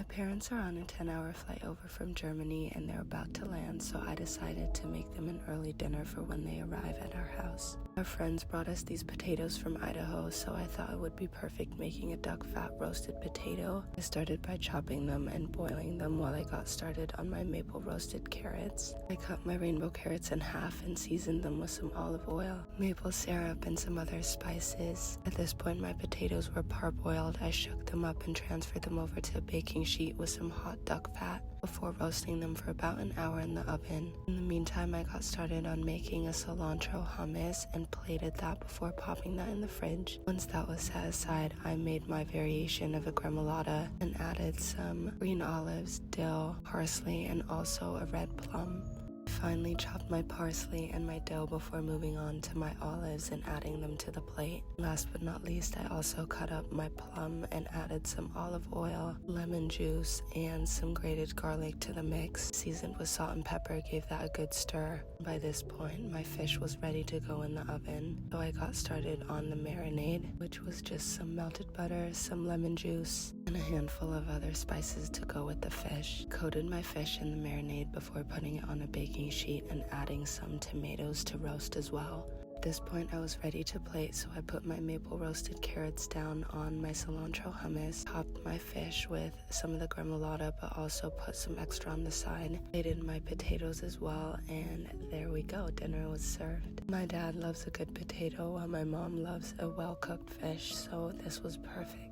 parents are on a 10-hour flight over from Germany and they're about to land, so I decided to make them an early dinner for when they arrive at our house. Our friends brought us these potatoes from Idaho, so I thought it would be perfect making a duck fat roasted potato. I started by chopping them and boiling them while I got started on my maple roasted carrots. I cut my rainbow carrots in half and seasoned them with some olive oil, maple syrup, and some other spices. At this point, my potatoes were parboiled. I shook them up and transferred them over to a baking sheet with some hot duck fat before roasting them for about an hour in the oven. In the meantime, I got started on making a cilantro hummus and plated that before popping that in the fridge. Once that was set aside, I made my variation of a gremolata and added some green olives, dill, parsley, and also a red plum. I finally chopped my parsley and my dill before moving on to my olives and adding them to the plate. Last but not least, I also cut up my plum and added some olive oil, lemon juice, and some grated garlic to the mix. Seasoned with salt and pepper, gave that a good stir. By this point, my fish was ready to go in the oven, so I got started on the marinade, which was just some melted butter, some lemon juice, and a handful of other spices to go with the fish. Coated my fish in the marinade before putting it on a baking sheet and adding some tomatoes to roast as well. At this point, I was ready to plate, so I put my maple roasted carrots down on my cilantro hummus, topped my fish with some of the gremolata, but also put some extra on the side, plated my potatoes as well, and there we go, dinner was served. My dad loves a good potato while my mom loves a well-cooked fish, so this was perfect.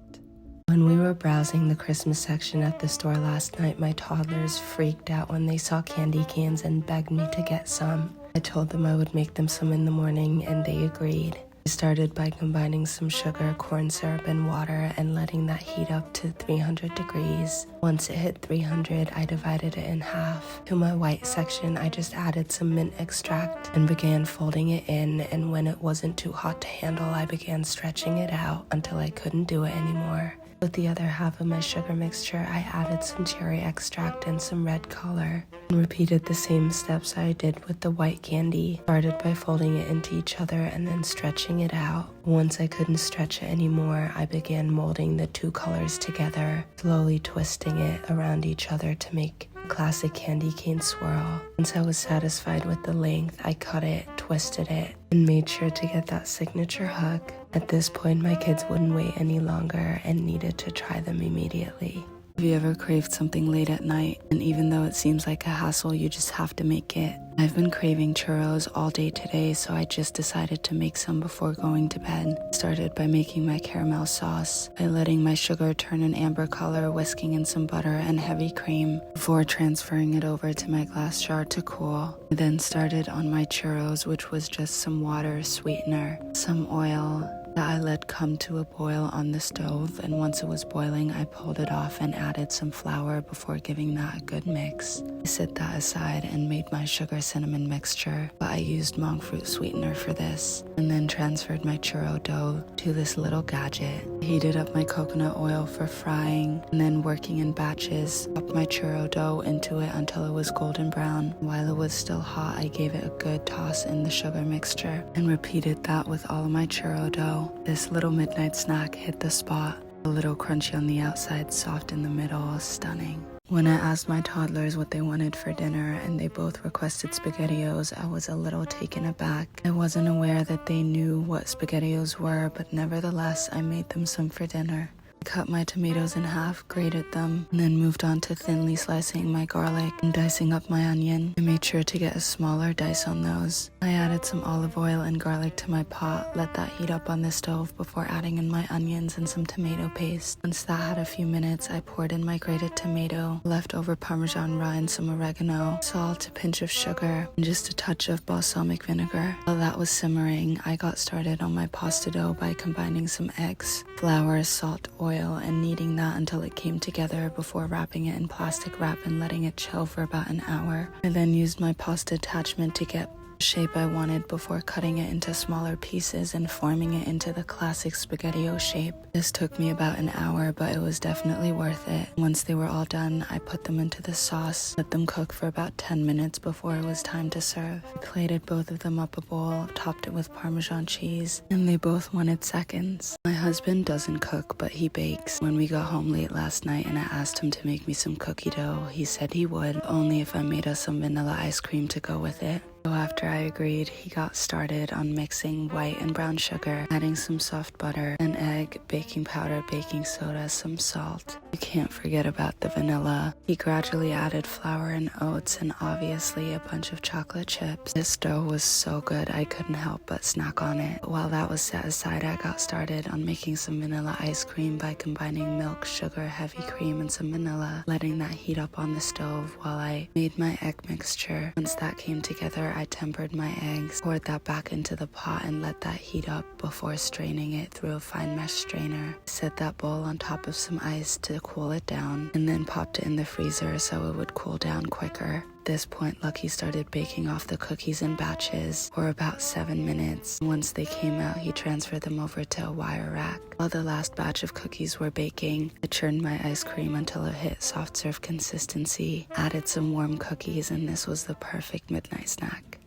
When we were browsing the Christmas section at the store last night, my toddlers freaked out when they saw candy cans and begged me to get some. I told them I would make them some in the morning, and they agreed. I started by combining some sugar, corn syrup, and water and letting that heat up to 300 degrees. Once it hit 300, I divided it in half. To my white section, I just added some mint extract and began folding it in, and when it wasn't too hot to handle, I began stretching it out until I couldn't do it anymore. With the other half of my sugar mixture, I added some cherry extract and some red color, and repeated the same steps I did with the white candy. Started by folding it into each other and then stretching it out. Once I couldn't stretch it anymore, I began molding the two colors together, slowly twisting it around each other to make a classic candy cane swirl. Once I was satisfied with the length, I cut it, twisted it, and made sure to get that signature hug. At this point, my kids wouldn't wait any longer and needed to try them immediately. Have you ever craved something late at night, and even though it seems like a hassle, you just have to make it? I've been craving churros all day today, so I just decided to make some before going to bed. Started by making my caramel sauce by letting my sugar turn an amber color, whisking in some butter and heavy cream before transferring it over to my glass jar to cool. I then started on my churros, which was just some water, sweetener, some oil that I let come to a boil on the stove, and once it was boiling, I pulled it off and added some flour before giving that a good mix. I set that aside and made my sugar cinnamon mixture, but I used monk fruit sweetener for this, and then transferred my churro dough to this little gadget. I heated up my coconut oil for frying, and then working in batches, popped my churro dough into it until it was golden brown. While it was still hot, I gave it a good toss in the sugar mixture, and repeated that with all of my churro dough. This little midnight snack hit the spot. A little crunchy on the outside, soft in the middle, stunning. When I asked my toddlers what they wanted for dinner and they both requested SpaghettiOs, I was a little taken aback. I wasn't aware that they knew what SpaghettiOs were, but nevertheless, I made them some for dinner. Cut my tomatoes in half, grated them, and then moved on to thinly slicing my garlic and dicing up my onion. I made sure to get a smaller dice on those. I added some olive oil and garlic to my pot, let that heat up on the stove before adding in my onions and some tomato paste. Once that had a few minutes, I poured in my grated tomato, leftover Parmesan rind, some oregano, salt, a pinch of sugar, and just a touch of balsamic vinegar. While that was simmering, I got started on my pasta dough by combining some eggs, flour, salt, oil, and kneading that until it came together before wrapping it in plastic wrap and letting it chill for about an hour. I then used my pasta attachment to get shape I wanted before cutting it into smaller pieces and forming it into the classic SpaghettiO shape. This took me about an hour, but it was definitely worth it. Once they were all done, I put them into the sauce, let them cook for about 10 minutes before it was time to serve. I plated both of them up a bowl, topped it with Parmesan cheese, and they both wanted seconds. My husband doesn't cook, but he bakes. When we got home late last night and I asked him to make me some cookie dough, he said he would, only if I made us some vanilla ice cream to go with it. So after I agreed, he got started on mixing white and brown sugar, adding some soft butter, an egg, baking powder, baking soda, some salt. You can't forget about the vanilla. He gradually added flour and oats and obviously a bunch of chocolate chips. This dough was so good I couldn't help but snack on it. While that was set aside, I got started on making some vanilla ice cream by combining milk, sugar, heavy cream, and some vanilla, letting that heat up on the stove while I made my egg mixture. Once that came together, I tempered my eggs, poured that back into the pot and let that heat up before straining it through a fine mesh strainer. I set that bowl on top of some ice to cool it down and then popped it in the freezer so it would cool down quicker. At this point, Lucky started baking off the cookies in batches for about 7 minutes. Once they came out, he transferred them over to a wire rack. While the last batch of cookies were baking, I churned my ice cream until it hit soft serve consistency, added some warm cookies, and this was the perfect midnight snack.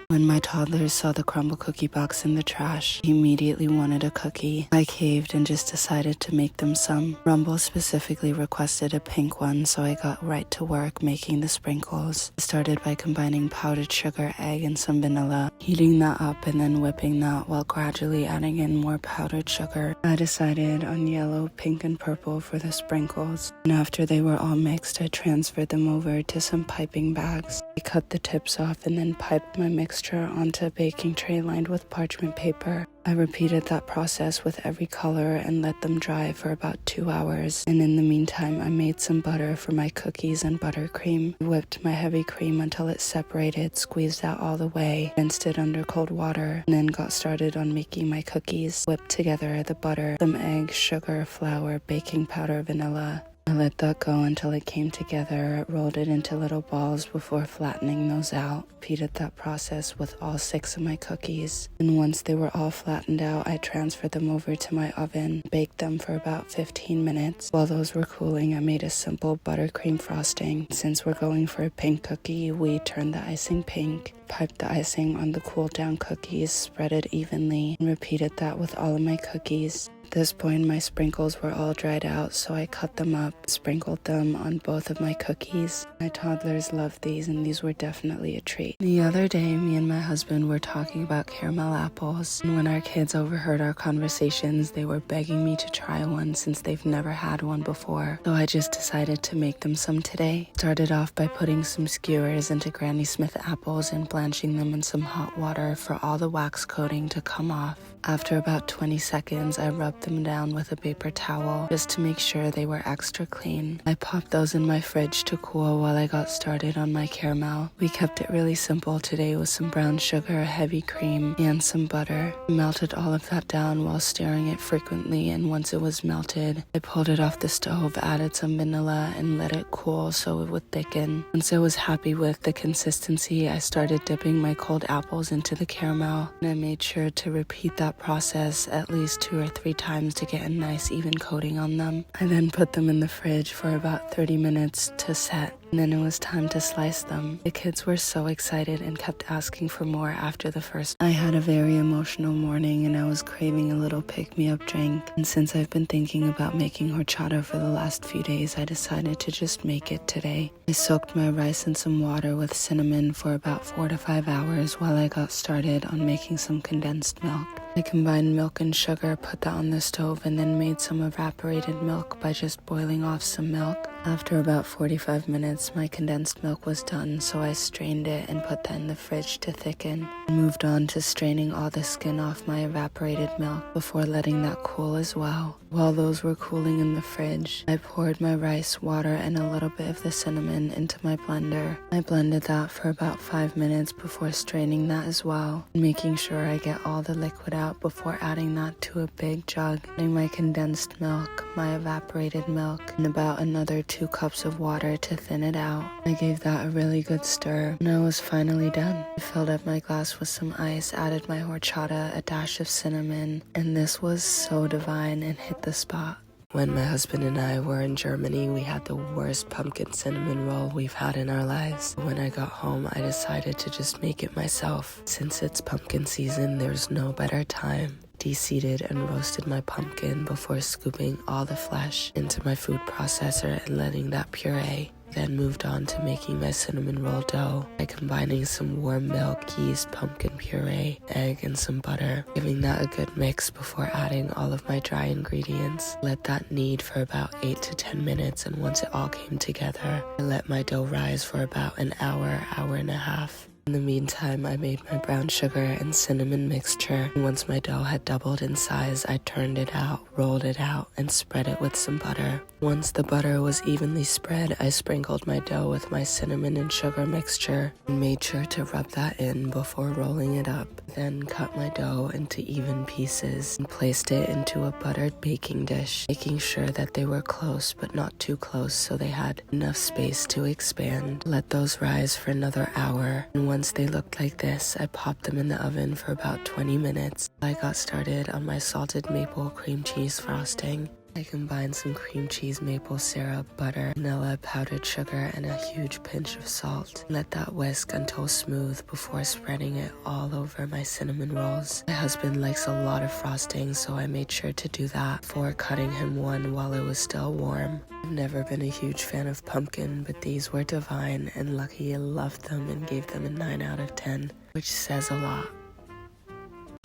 When my toddlers saw the crumble cookie box in the trash, he immediately wanted a cookie. I caved and just decided to make them some. Rumble specifically requested a pink one, so I got right to work making the sprinkles. I started by combining powdered sugar, egg, and some vanilla, heating that up and then whipping that while gradually adding in more powdered sugar. I decided on yellow, pink, and purple for the sprinkles, and after they were all mixed, I transferred them over to some piping bags. I cut the tips off and then piped my mixture onto a baking tray lined with parchment paper. I repeated that process with every color and let them dry for about 2 hours. And in the meantime, I made some butter for my cookies and buttercream. I whipped my heavy cream until it separated, squeezed out all the way, rinsed it under cold water, and then got started on making my cookies. Whipped together the butter, some eggs, sugar, flour, baking powder, vanilla. I let that go until it came together, rolled it into little balls before flattening those out. Repeated that process with all 6 of my cookies. And once they were all flattened out, I transferred them over to my oven, baked them for about 15 minutes. While those were cooling, I made a simple buttercream frosting. Since we're going for a pink cookie, we turned the icing pink. Piped the icing on the cooled down cookies, spread it evenly, and repeated that with all of my cookies. At this point, my sprinkles were all dried out, so I cut them up, sprinkled them on both of my cookies. My toddlers loved these, and these were definitely a treat. The other day, me and my husband were talking about caramel apples, and when our kids overheard our conversations, they were begging me to try one since they've never had one before. So I just decided to make them some today. Started off by putting some skewers into Granny Smith apples and blanching them in some hot water for all the wax coating to come off. After about 20 seconds, I rubbed them down with a paper towel just to make sure they were extra clean. I popped those in my fridge to cool while I got started on my caramel. We kept it really simple today with some brown sugar, heavy cream, and some butter. I melted all of that down while stirring it frequently, and once it was melted, I pulled it off the stove, added some vanilla, and let it cool so it would thicken. Once I was happy with the consistency, I started dipping my cold apples into the caramel, and I made sure to repeat that process at least 2 or 3 times to get a nice even coating on them. I then put them in the fridge for about 30 minutes to set, and then it was time to slice them. The kids were so excited and kept asking for more after the first. I had a very emotional morning and I was craving a little pick-me-up drink, and since I've been thinking about making horchata for the last few days, I decided to just make it today. I soaked my rice in some water with cinnamon for about 4 to 5 hours while I got started on making some condensed milk. I combined milk and sugar, put that on the stove, and then made some evaporated milk by just boiling off some milk. After about 45 minutes, my condensed milk was done, so I strained it and put that in the fridge to thicken. I moved on to straining all the skin off my evaporated milk before letting that cool as well. While those were cooling in the fridge, I poured my rice, water, and a little bit of the cinnamon into my blender. I blended that for about 5 minutes before straining that as well, making sure I get all the liquid out before adding that to a big jug. Adding my condensed milk, my evaporated milk, and about another 2 2 cups of water to thin it out. I gave that a really good stir, and I was finally done. I filled up my glass with some ice, added my horchata, a dash of cinnamon, and this was so divine and hit the spot. When my husband and I were in Germany, we had the worst pumpkin cinnamon roll we've had in our lives. When I got home, I decided to just make it myself. Since it's pumpkin season, there's no better time. De-seeded and roasted my pumpkin before scooping all the flesh into my food processor and letting that puree. Then moved on to making my cinnamon roll dough by combining some warm milk, yeast, pumpkin puree, egg, and some butter, giving that a good mix before adding all of my dry ingredients. Let that knead for about 8 to 10 minutes, and once it all came together, I let my dough rise for about an hour, hour and a half. In the meantime, I made my brown sugar and cinnamon mixture, and once my dough had doubled in size, I turned it out, rolled it out, and spread it with some butter. Once the butter was evenly spread, I sprinkled my dough with my cinnamon and sugar mixture and made sure to rub that in before rolling it up. Then cut my dough into even pieces and placed it into a buttered baking dish, making sure that they were close but not too close so they had enough space to expand. Let those rise for another hour, and once they looked like this, I popped them in the oven for about 20 minutes. I got started on my salted maple cream cheese frosting. I combined some cream cheese, maple syrup, butter, vanilla, powdered sugar, and a huge pinch of salt. Let that whisk until smooth before spreading it all over my cinnamon rolls. My husband likes a lot of frosting, so I made sure to do that before cutting him one while it was still warm. I've never been a huge fan of pumpkin, but these were divine, and Lucky loved them and gave them a 9 out of 10, which says a lot.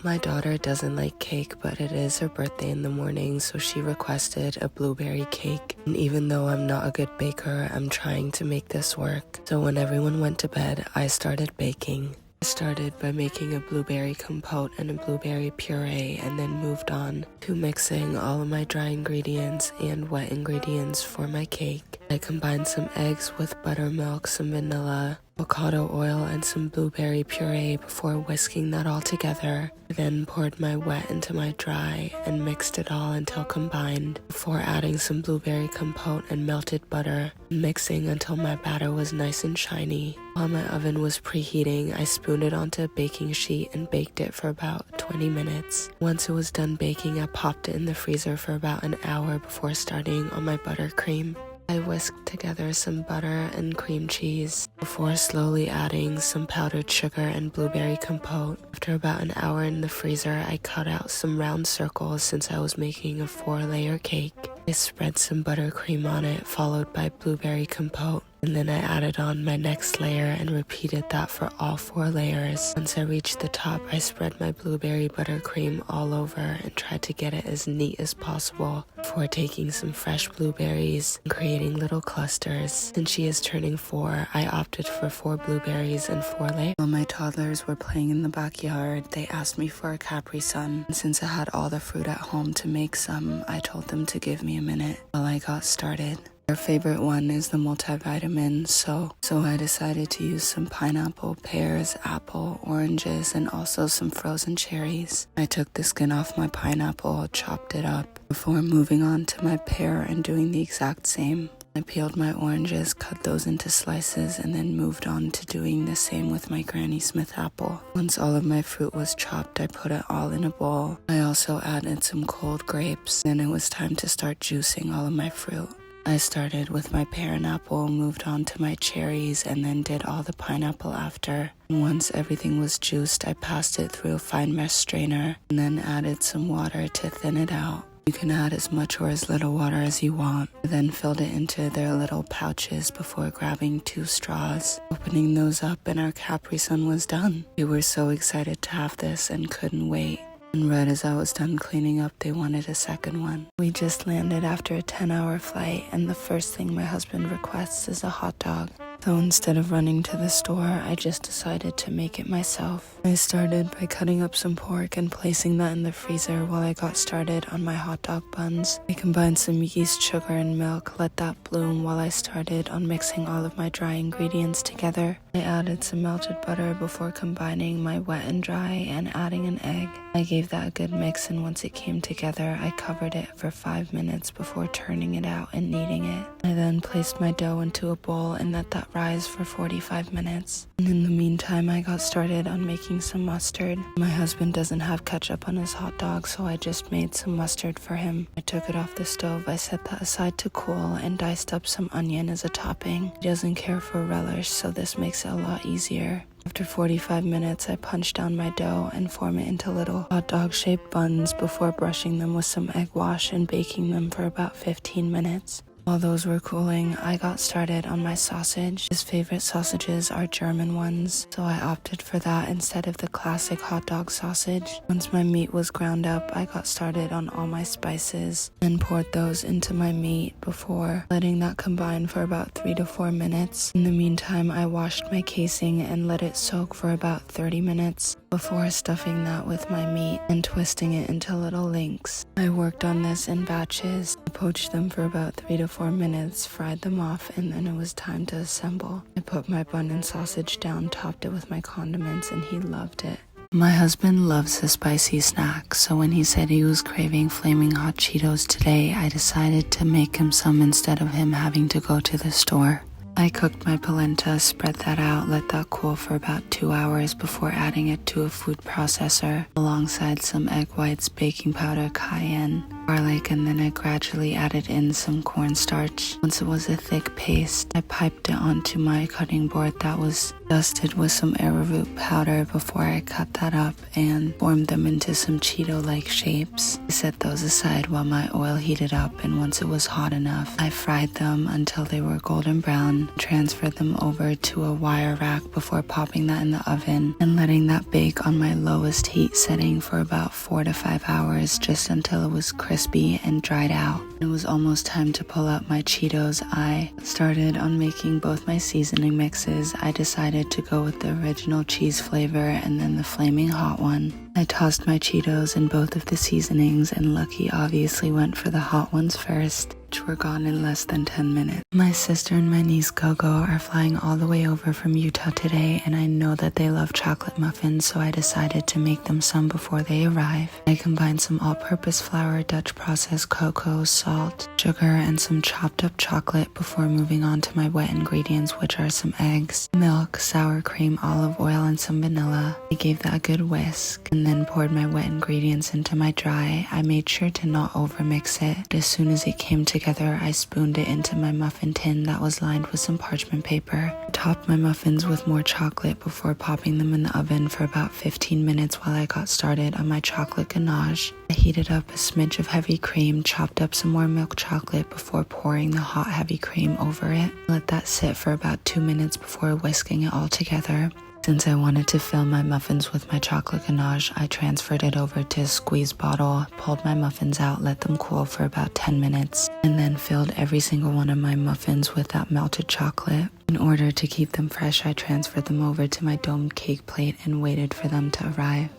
My daughter doesn't like cake, but it is her birthday in the morning, so she requested a blueberry cake. And even though I'm not a good baker, I'm trying to make this work. So when everyone went to bed, I started baking. I started by making a blueberry compote and a blueberry puree, and then moved on to mixing all of my dry ingredients and wet ingredients for my cake. I combined some eggs with buttermilk, some vanilla, avocado oil, and some blueberry puree before whisking that all together. I then poured my wet into my dry and mixed it all until combined before adding some blueberry compote and melted butter, mixing until my batter was nice and shiny. While my oven was preheating, I spooned it onto a baking sheet and baked it for about 20 minutes. Once it was done baking, I popped it in the freezer for about an hour before starting on my buttercream. I whisked together some butter and cream cheese before slowly adding some powdered sugar and blueberry compote. After about an hour in the freezer, I cut out some round circles since I was making a 4-layer cake. I spread some buttercream on it, followed by blueberry compote. And then I added on my next layer and repeated that for all 4 layers. Once I reached the top, I spread my blueberry buttercream all over and tried to get it as neat as possible before taking some fresh blueberries and creating little clusters. Since she is turning 4, I opted for 4 blueberries and 4 layers. While my toddlers were playing in the backyard, they asked me for a Capri Sun. And since I had all the fruit at home to make some, I told them to give me a minute while I got started. Our favorite one is the multivitamin, so I decided to use some pineapple, pears, apple, oranges, and also some frozen cherries. I took the skin off my pineapple, chopped it up, before moving on to my pear and doing the exact same. I peeled my oranges, cut those into slices, and then moved on to doing the same with my Granny Smith apple. Once all of my fruit was chopped, I put it all in a bowl. I also added some cold grapes, then it was time to start juicing all of my fruit. I started with my pear and apple, moved on to my cherries, and then did all the pineapple after. And once everything was juiced, I passed it through a fine mesh strainer and then added some water to thin it out. You can add as much or as little water as you want. I then filled it into their little pouches before grabbing 2 straws, opening those up, and our Capri Sun was done. We were so excited to have this and couldn't wait. And right as I was done cleaning up, they wanted a second one. We just landed after a 10-hour flight, and the first thing my husband requests is a hot dog. So instead of running to the store, I just decided to make it myself. I started by cutting up some pork and placing that in the freezer while I got started on my hot dog buns. I combined some yeast, sugar, and milk, let that bloom while I started on mixing all of my dry ingredients together. I added some melted butter before combining my wet and dry and adding an egg. I gave that a good mix, and once it came together, I covered it for 5 minutes before turning it out and kneading it. I then placed my dough into a bowl and let that rise for 45 minutes. And in the meantime, I got started on making some mustard. My husband doesn't have ketchup on his hot dog, so I just made some mustard for him. I took it off the stove, I set that aside to cool, and diced up some onion as a topping. He doesn't care for relish, so this makes it a lot easier. After 45 minutes, I punched down my dough and form it into little hot dog shaped buns before brushing them with some egg wash and baking them for about 15 minutes. While those were cooling, I got started on my sausage. His favorite sausages are German ones, so I opted for that instead of the classic hot dog sausage. Once my meat was ground up, I got started on all my spices and poured those into my meat before letting that combine for about 3 to 4 minutes. In the meantime, I washed my casing and let it soak for about 30 minutes before stuffing that with my meat and twisting it into little links. I worked on this in batches. I poached them for about 3 to 4 minutes, fried them off, and then it was time to assemble. I put my bun and sausage down, topped it with my condiments, and he loved it. My husband loves a spicy snack, so when he said he was craving Flamin Hot Cheetos today, I decided to make him some instead of him having to go to the store. I cooked my polenta, spread that out, let that cool for about 2 hours before adding it to a food processor alongside some egg whites, baking powder, cayenne, garlic, and then I gradually added in some cornstarch. Once it was a thick paste, I piped it onto my cutting board that was dusted with some arrowroot powder before I cut that up and formed them into some Cheeto-like shapes. I set those aside while my oil heated up, and once it was hot enough, I fried them until they were golden brown, transferred them over to a wire rack before popping that in the oven and letting that bake on my lowest heat setting for about 4 to 5 hours, just until it was crispy and dried out. It was almost time to pull out my Cheetos. I started on making both my seasoning mixes. I decided to go with the original cheese flavor and then the flaming hot one. I tossed my Cheetos in both of the seasonings, and Lucky obviously went for the hot ones first, which were gone in less than 10 minutes. My sister and my niece Gogo are flying all the way over from Utah today, and I know that they love chocolate muffins, so I decided to make them some before they arrive. I combined some all-purpose flour, Dutch processed cocoa, salt, sugar, and some chopped up chocolate before moving on to my wet ingredients, which are some eggs, milk, sour cream, olive oil, and some vanilla. I gave that a good whisk and then poured my wet ingredients into my dry. I made sure to not overmix it. As soon as it came together, I spooned it into my muffin tin that was lined with some parchment paper. I topped my muffins with more chocolate before popping them in the oven for about 15 minutes while I got started on my chocolate ganache. I heated up a smidge of heavy cream, chopped up some more milk chocolate before pouring the hot heavy cream over it. Let that sit for about 2 minutes before whisking it all together. Since I wanted to fill my muffins with my chocolate ganache, I transferred it over to a squeeze bottle, pulled my muffins out, let them cool for about 10 minutes, and then filled every single one of my muffins with that melted chocolate. In order to keep them fresh, I transferred them over to my domed cake plate and waited for them to arrive.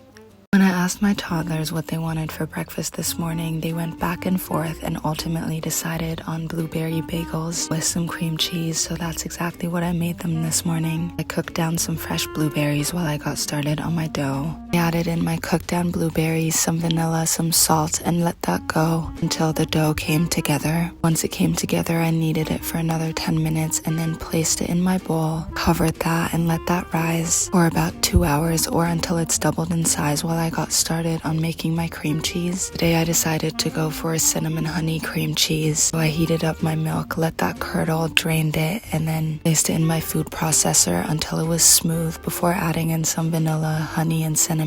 When I asked my toddlers what they wanted for breakfast this morning, they went back and forth and ultimately decided on blueberry bagels with some cream cheese, so that's exactly what I made them this morning. I cooked down some fresh blueberries while I got started on my dough. I added in my cooked down blueberries, some vanilla, some salt, and let that go until the dough came together. Once it came together, I kneaded it for another 10 minutes and then placed it in my bowl, covered that, and let that rise for about 2 hours or until it's doubled in size while I got started on making my cream cheese. Today I decided to go for a cinnamon honey cream cheese. So I heated up my milk, let that curdle, drained it, and then placed it in my food processor until it was smooth before adding in some vanilla, honey, and cinnamon.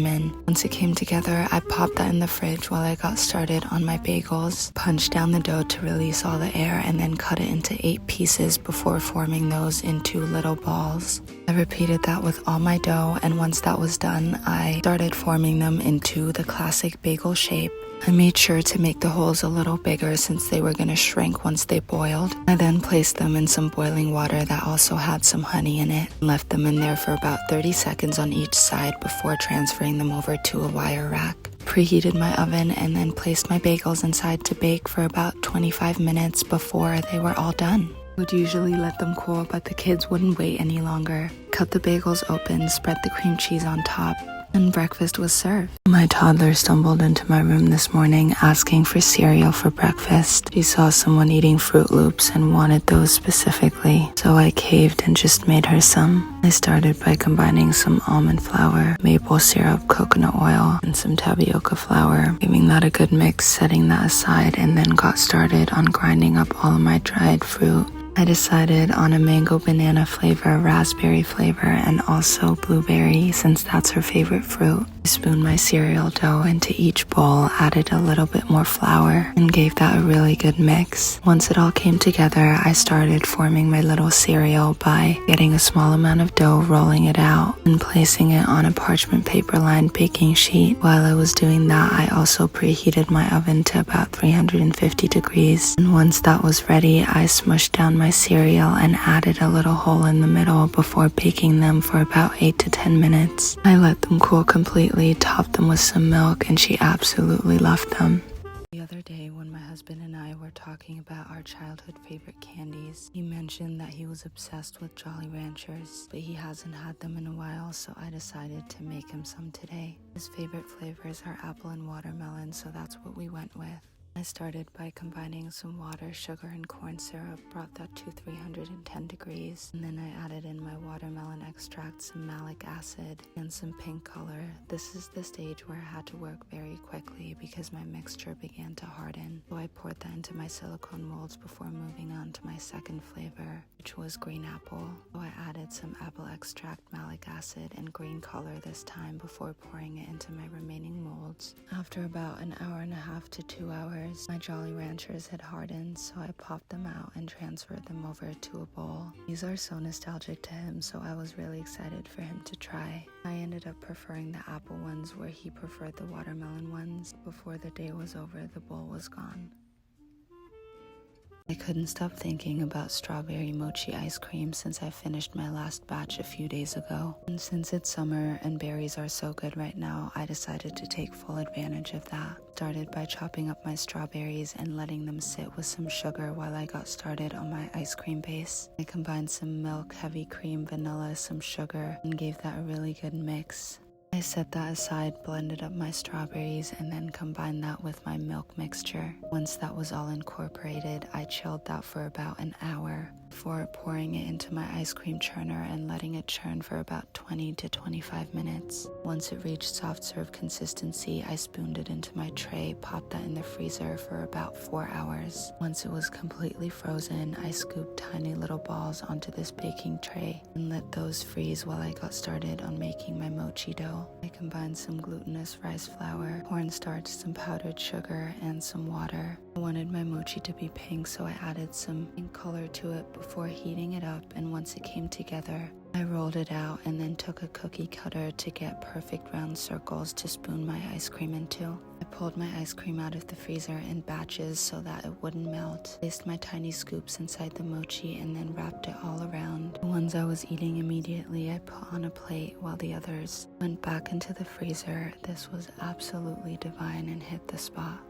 Once it came together, I popped that in the fridge while I got started on my bagels, punched down the dough to release all the air, and then cut it into 8 pieces before forming those into little balls. I repeated that with all my dough, and once that was done, I started forming them into the classic bagel shape. I made sure to make the holes a little bigger since they were going to shrink once they boiled. I then placed them in some boiling water that also had some honey in it and left them in there for about 30 seconds on each side before transferring them over to a wire rack. Preheated my oven and then placed my bagels inside to bake for about 25 minutes before they were all done. Would usually let them cool, but the kids wouldn't wait any longer. Cut the bagels open, spread the cream cheese on top, and breakfast was served. My toddler stumbled into my room this morning asking for cereal for breakfast. She saw someone eating Fruit Loops and wanted those specifically, so I caved and just made her some. I started by combining some almond flour, maple syrup, coconut oil, and some tapioca flour, giving that a good mix, setting that aside, and then got started on grinding up all of my dried fruit. I decided on a mango banana flavor, raspberry flavor, and also blueberry since that's her favorite fruit. I spooned my cereal dough into each bowl, added a little bit more flour, and gave that a really good mix. Once it all came together, I started forming my little cereal by getting a small amount of dough, rolling it out, and placing it on a parchment paper lined baking sheet. While I was doing that, I also preheated my oven to about 350 degrees. And once that was ready, I smushed down my cereal and added a little hole in the middle before baking them for about 8 to 10 minutes. I let them cool completely, topped them with some milk, and she absolutely loved them. The other day when my husband and I were talking about our childhood favorite candies, he mentioned that he was obsessed with Jolly Ranchers, but he hasn't had them in a while, so I decided to make him some today. His favorite flavors are apple and watermelon, so that's what we went with. I started by combining some water, sugar, and corn syrup, brought that to 310 degrees, and then I added in my watermelon extract, some malic acid, and some pink color. This is the stage where I had to work very quickly because my mixture began to harden. So I poured that into my silicone molds before moving on to my second flavor, which was green apple. So I added some apple extract, malic acid, and green color this time before pouring it into my remaining molds. After about an hour and a half to 2 hours, my Jolly Ranchers had hardened, so I popped them out and transferred them over to a bowl. These are so nostalgic to him, so I was really excited for him to try. I ended up preferring the apple ones where he preferred the watermelon ones. Before the day was over, the bowl was gone. I couldn't stop thinking about strawberry mochi ice cream since I finished my last batch a few days ago. And since it's summer and berries are so good right now, I decided to take full advantage of that. Started by chopping up my strawberries and letting them sit with some sugar while I got started on my ice cream base. I combined some milk, heavy cream, vanilla, some sugar, and gave that a really good mix. I set that aside, blended up my strawberries, and then combined that with my milk mixture. Once that was all incorporated, I chilled that for about an hour before pouring it into my ice cream churner and letting it churn for about 20 to 25 minutes. Once it reached soft serve consistency, I spooned it into my tray, popped that in the freezer for about 4 hours. Once it was completely frozen, I scooped tiny little balls onto this baking tray and let those freeze while I got started on making my mochi dough. I combined some glutinous rice flour, cornstarch, some powdered sugar, and some water. I wanted my mochi to be pink, so I added some pink color to it before heating it up, and once it came together, I rolled it out and then took a cookie cutter to get perfect round circles to spoon my ice cream into. I pulled my ice cream out of the freezer in batches so that it wouldn't melt, placed my tiny scoops inside the mochi, and then wrapped it all around. The ones I was eating immediately I put on a plate while the others went back into the freezer. This was absolutely divine and hit the spot.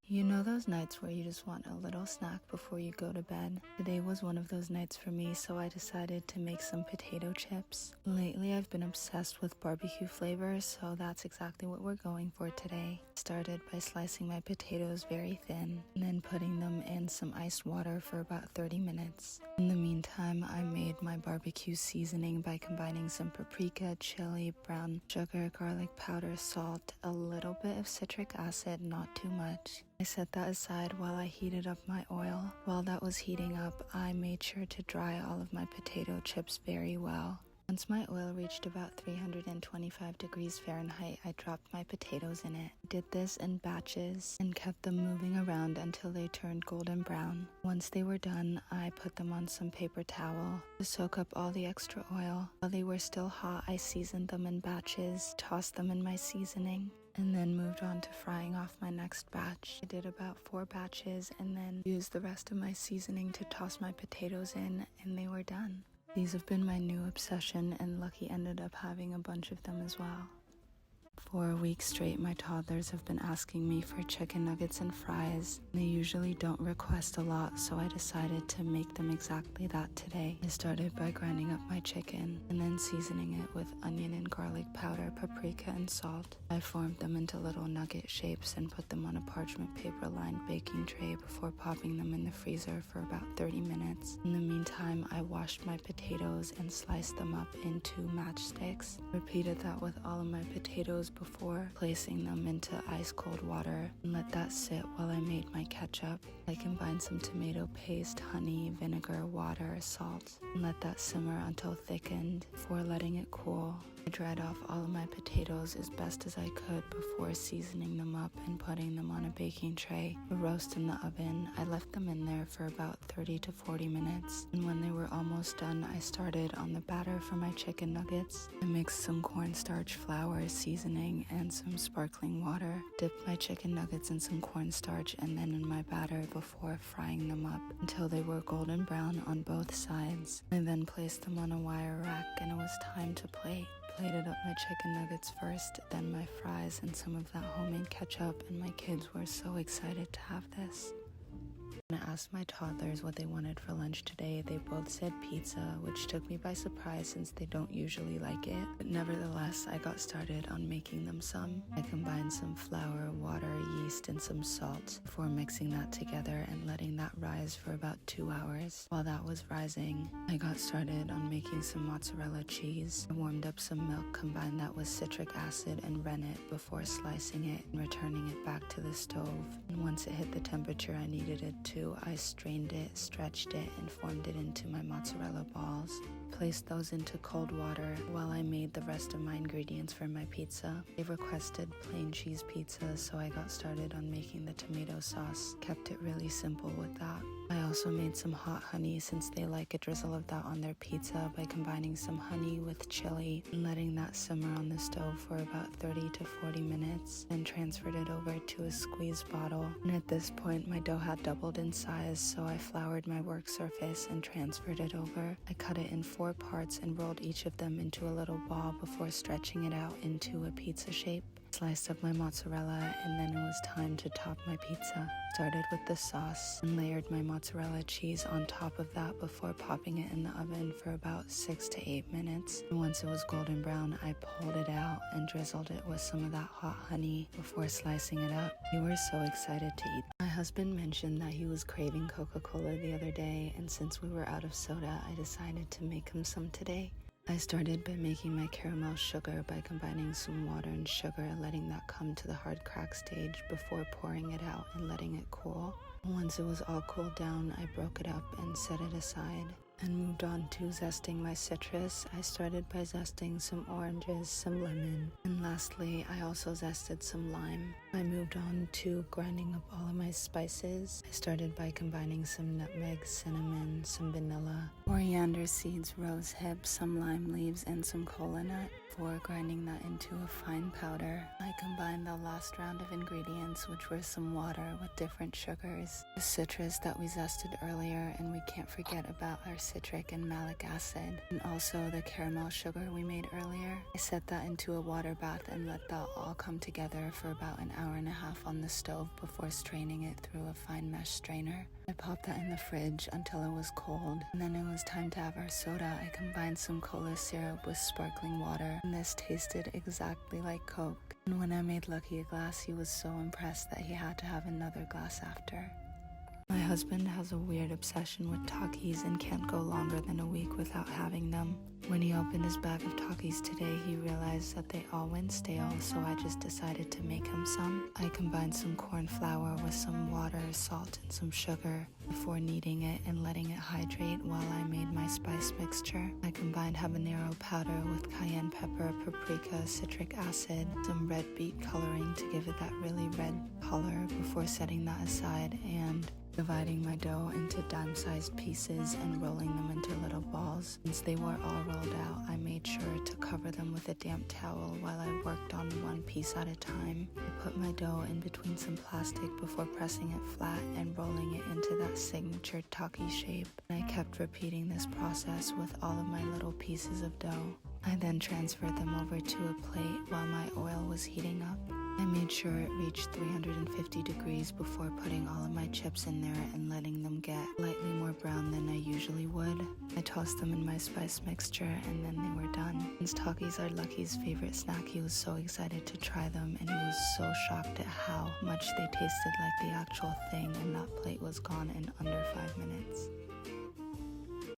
You know those nights where you just want a little snack before you go to bed? Today was one of those nights for me, so I decided to make some potato chips. Lately I've been obsessed with barbecue flavors, so that's exactly what we're going for today. Started by slicing my potatoes very thin, and then putting them in some iced water for about 30 minutes. In the meantime, I made my barbecue seasoning by combining some paprika, chili, brown sugar, garlic powder, salt, a little bit of citric acid, not too much. I set that aside while I heated up my oil. While that was heating up, I made sure to dry all of my potato chips very well. Once my oil reached about 325 degrees Fahrenheit, I dropped my potatoes in it. I did this in batches and kept them moving around until they turned golden brown. Once they were done, I put them on some paper towel to soak up all the extra oil. While they were still hot, I seasoned them in batches, tossed them in my seasoning, and then moved on to frying off my next batch. I did about 4 batches and then used the rest of my seasoning to toss my potatoes in, and they were done. These have been my new obsession, and Lucky ended up having a bunch of them as well. For a week straight, my toddlers have been asking me for chicken nuggets and fries. They usually don't request a lot, so I decided to make them exactly that today. I started by grinding up my chicken and then seasoning it with onion and garlic powder, paprika, and salt. I formed them into little nugget shapes and put them on a parchment paper-lined baking tray before popping them in the freezer for about 30 minutes. In the meantime, I washed my potatoes and sliced them up into matchsticks. Repeated that with all of my potatoes before placing them into ice cold water and let that sit while I made my ketchup. I combined some tomato paste, honey, vinegar, water, salt, and let that simmer until thickened before letting it cool. I dried off all of my potatoes as best as I could before seasoning them up and putting them on a baking tray to roast in the oven. I left them in there for about 30 to 40 minutes, and when they were almost done, I started on the batter for my chicken nuggets. I mixed some cornstarch flour, seasoning, and some sparkling water. Dipped my chicken nuggets in some cornstarch and then in my batter before frying them up until they were golden brown on both sides. I then placed them on a wire rack, and it was time to plate. Plated up my chicken nuggets first, then my fries and some of that homemade ketchup, and my kids were so excited to have this. When I asked my toddlers what they wanted for lunch today, they both said pizza, which took me by surprise since they don't usually like it. But nevertheless, I got started on making them some. I combined some flour, water, yeast, and some salt before mixing that together and letting that rise for about 2 hours. While that was rising, I got started on making some mozzarella cheese. I warmed up some milk, combined that with citric acid, and rennet before slicing it and returning it back to the stove. And once it hit the temperature I needed it to, I strained it, stretched it, and formed it into my mozzarella balls. Placed those into cold water while I made the rest of my ingredients for my pizza. They requested plain cheese pizza, so I got started on making the tomato sauce. Kept it really simple with that. I also made some hot honey since they like a drizzle of that on their pizza by combining some honey with chili and letting that simmer on the stove for about 30 to 40 minutes, then transferred it over to a squeeze bottle. And at this point, my dough had doubled in size, so I floured my work surface and transferred it over. I cut it in 4 parts and rolled each of them into a little ball before stretching it out into a pizza shape. Sliced up my mozzarella, and then it was time to top my pizza. Started with the sauce and layered my mozzarella cheese on top of that before popping it in the oven for about 6 to 8 minutes. And once it was golden brown, I pulled it out and drizzled it with some of that hot honey before slicing it up. We were so excited to eat. My husband mentioned that he was craving Coca-Cola the other day, and since we were out of soda, I decided to make him some today. I started by making my caramel sugar by combining some water and sugar, letting that come to the hard crack stage before pouring it out and letting it cool. Once it was all cooled down, I broke it up and set it aside and moved on to zesting my citrus. I started by zesting some oranges, some lemon, and lastly, I also zested some lime. I moved on to grinding up all of my spices. I started by combining some nutmeg, cinnamon, some vanilla, coriander seeds, rose hips, some lime leaves, and some cola nut. Before grinding that into a fine powder, I combined the last round of ingredients, which were some water with different sugars, the citrus that we zested earlier, and we can't forget about our citric and malic acid, and also the caramel sugar we made earlier. I set that into a water bath and let that all come together for about an hour and a half on the stove before straining it through a fine mesh strainer. I popped that in the fridge until it was cold, and then it was time to have our soda. I combined some cola syrup with sparkling water, and this tasted exactly like Coke. And when I made Lucky a glass, he was so impressed that he had to have another glass after. My husband has a weird obsession with Takis and can't go longer than a week without having them. When he opened his bag of Takis today, he realized that they all went stale, so I just decided to make him some. I combined some corn flour with some water, salt, and some sugar before kneading it and letting it hydrate while I made my spice mixture. I combined habanero powder with cayenne pepper, paprika, citric acid, some red beet coloring to give it that really red color before setting that aside and dividing my dough into dime-sized pieces and rolling them into little balls. balls. Once they were all rolled out, I made sure to cover them with a damp towel while I worked on one piece at a time. I put my dough in between some plastic before pressing it flat and rolling it into that signature Takis shape. And I kept repeating this process with all of my little pieces of dough. I then transferred them over to a plate while my oil was heating up. I made sure it reached 350 degrees before putting all of my chips in there and letting them get slightly more brown than I usually would. I tossed them in my spice mixture and then they were done. Since Takis are Lucky's favorite snack, he was so excited to try them and he was so shocked at how much they tasted like the actual thing, and that plate was gone in under 5 minutes.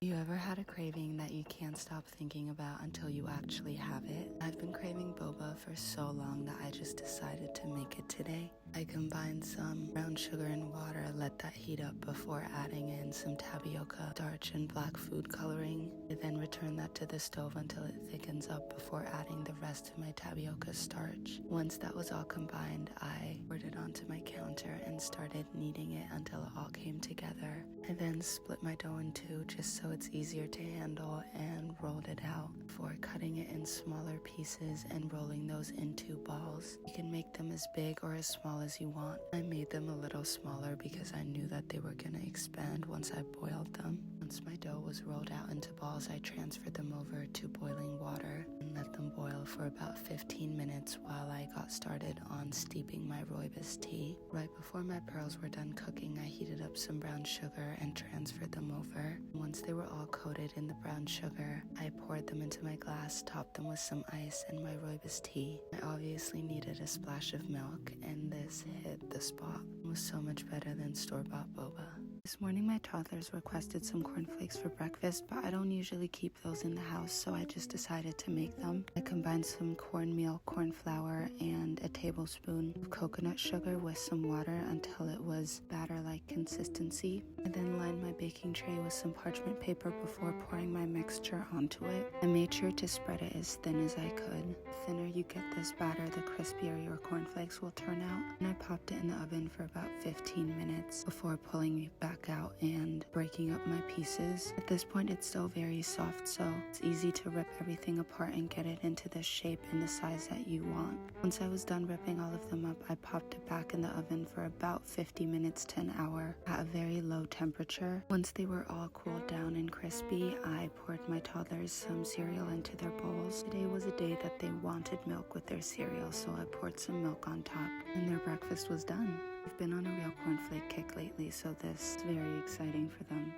You ever had a craving that you can't stop thinking about until you actually have it? I've been craving boba for so long that I just decided to make it today. I combined some brown sugar and water, let that heat up before adding in some tapioca, starch, and black food coloring. I then return that to the stove until it thickens up before adding the rest of my tapioca starch. Once that was all combined, I poured it onto my counter and started kneading it until it all came together. I then split my dough in two just so it's easier to handle and rolled it out before cutting it in smaller pieces and rolling those into balls. You can make them as big or as small as you want. I made them a little smaller because I knew that they were going to expand once I boiled them. Once my dough was rolled out into balls, I transferred them over to boiling water and let them boil for about 15 minutes while I got started on steeping my rooibos tea. Right before my pearls were done cooking, I heated up some brown sugar and transferred them over. Once they were all coated in the brown sugar, I poured them into my glass, topped them with some ice and my rooibos tea. I obviously needed a splash of milk, and this hit the spot. It was so much better than store-bought boba. This morning my toddlers requested some cornflakes for breakfast, but I don't usually keep those in the house, so I just decided to make them. I combined some cornmeal, corn flour, and a tablespoon of coconut sugar with some water until it was batter-like consistency. I then lined my baking tray with some parchment paper before pouring my mixture onto it. I made sure to spread it as thin as I could. The thinner you get this batter, the crispier your cornflakes will turn out. And I popped it in the oven for about 15 minutes before pulling it back out and breaking up my pieces. At this point it's still very soft, so it's easy to rip everything apart and get it into the shape and the size that you want. Once I was done ripping all of them up, I popped it back in the oven for about 50 minutes to an hour at a very low temperature. Once they were all cooled down and crispy, I poured my toddlers some cereal into their bowls. Today was a day that they wanted milk with their cereal, so I poured some milk on top and their breakfast was done. I've been on a real cornflake kick lately, so this is very exciting for them.